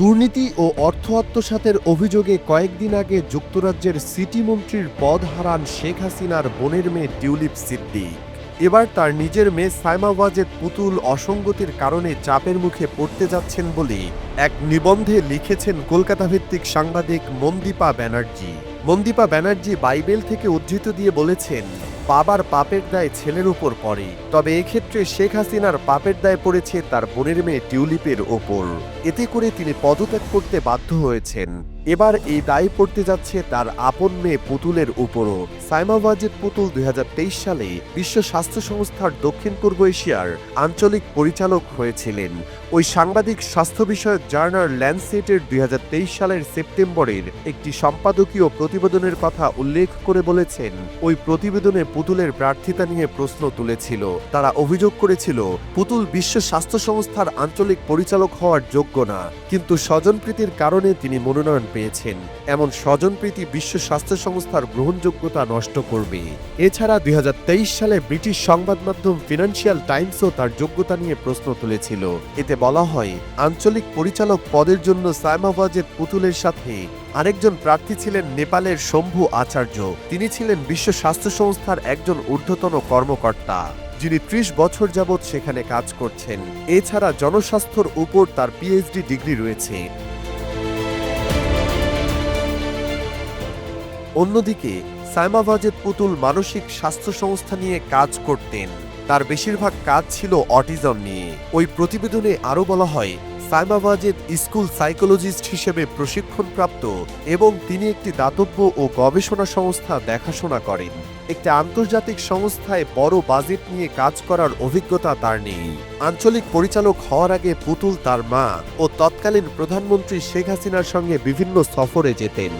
দুর্নীতি ও অর্থ আত্মসাতের অভিযোগে কয়েকদিন আগে যুক্তরাজ্যের সিটি মন্ত্রীর পদ হারান শেখ হাসিনার বোনের মেয়ে টিউলিপ সিদ্দিক। এবার তার নিজের মেয়ে সাইমা ওয়াজেদ পুতুল অসঙ্গতির কারণে চাপের মুখে পড়তে যাচ্ছেন বলে এক নিবন্ধে লিখেছেন কলকাতাভিত্তিক সাংবাদিক মন্দীপা ব্যানার্জি। মন্দীপা ব্যানার্জি বাইবেল থেকে উদ্ধৃত দিয়ে বলেছেন, বাবার পাপের দায় ছেলের উপর পড়ে, তবে এক্ষেত্রে শেখ হাসিনার পাপের দায় পড়েছে তার বোনের মেয়ে টিউলিপের ওপর। এতে করে তিনি পদত্যাগ করতে বাধ্য হয়েছেন। এবার এই দায় পড়তে যাচ্ছে তার আপন মেয়ে পুতুলের উপরও। সাইমা ওয়াজেদ পুতুল 2023 সালে বিশ্ব স্বাস্থ্য সংস্থার দক্ষিণ পূর্ব এশিয়ার আঞ্চলিক পরিচালক হয়েছিলেন। ওই সাংবাদিক স্বাস্থ্য বিষয়ক জার্নাল ল্যান্ডসেটের 2023 সালের সেপ্টেম্বরের একটি সম্পাদকীয় প্রতিবেদনের কথা উল্লেখ করে বলেছেন, ওই প্রতিবেদনে পুতুলের প্রার্থিতা নিয়ে প্রশ্ন তুলেছিল। তারা অভিযোগ করেছিল, পুতুল বিশ্ব স্বাস্থ্য সংস্থার আঞ্চলিক পরিচালক হওয়ার যোগ্য না, কিন্তু স্বজনপ্রীতির কারণে তিনি মনোনয়ন পেয়েছেন। এমন স্বজনপ্রীতি বিশ্ব স্বাস্থ্য সংস্থার গ্রহণযোগ্যতা নষ্ট করবে। এছাড়া 2023 সালে ব্রিটিশ সংবাদ মাধ্যম ফিনান্সিয়াল টাইমসও তার যোগ্যতা নিয়ে প্রশ্ন তুলেছিল। এতে বলা হয়, আঞ্চলিক পরিচালক পদের জন্য সাইমা ওয়াজেদ পুতুলের সাথে আরেকজন প্রার্থী ছিলেন নেপালের শম্ভু আচার্য। তিনি ছিলেন বিশ্ব স্বাস্থ্য সংস্থার একজন ঊর্ধ্বতন কর্মকর্তা, যিনি 30 বছর যাবৎ সেখানে কাজ করছেন। এছাড়া জনস্বাস্থ্যর উপর তার পিএইচডি ডিগ্রি রয়েছে। অন্যদিকে সাইমা ওয়াজেদ পুতুল মানসিক স্বাস্থ্য সংস্থা নিয়ে কাজ করতেন। তার বেশিরভাগ কাজ ছিল অটিজম নিয়ে। ওই প্রতিবেদনে আরও বলা হয়, সাইমা ওয়াজেদ স্কুল সাইকোলজিস্ট হিসেবে প্রশিক্ষণপ্রাপ্ত এবং তিনি একটি দাতব্য ও গবেষণা সংস্থা দেখাশোনা করেন। একটি আন্তর্জাতিক সংস্থায় বড় বাজেট নিয়ে কাজ করার অভিজ্ঞতা তার নেই। আঞ্চলিক পরিচালক হওয়ার আগে পুতুল তার মা ও তৎকালীন প্রধানমন্ত্রী শেখ হাসিনার সঙ্গে বিভিন্ন সফরে যেতেন।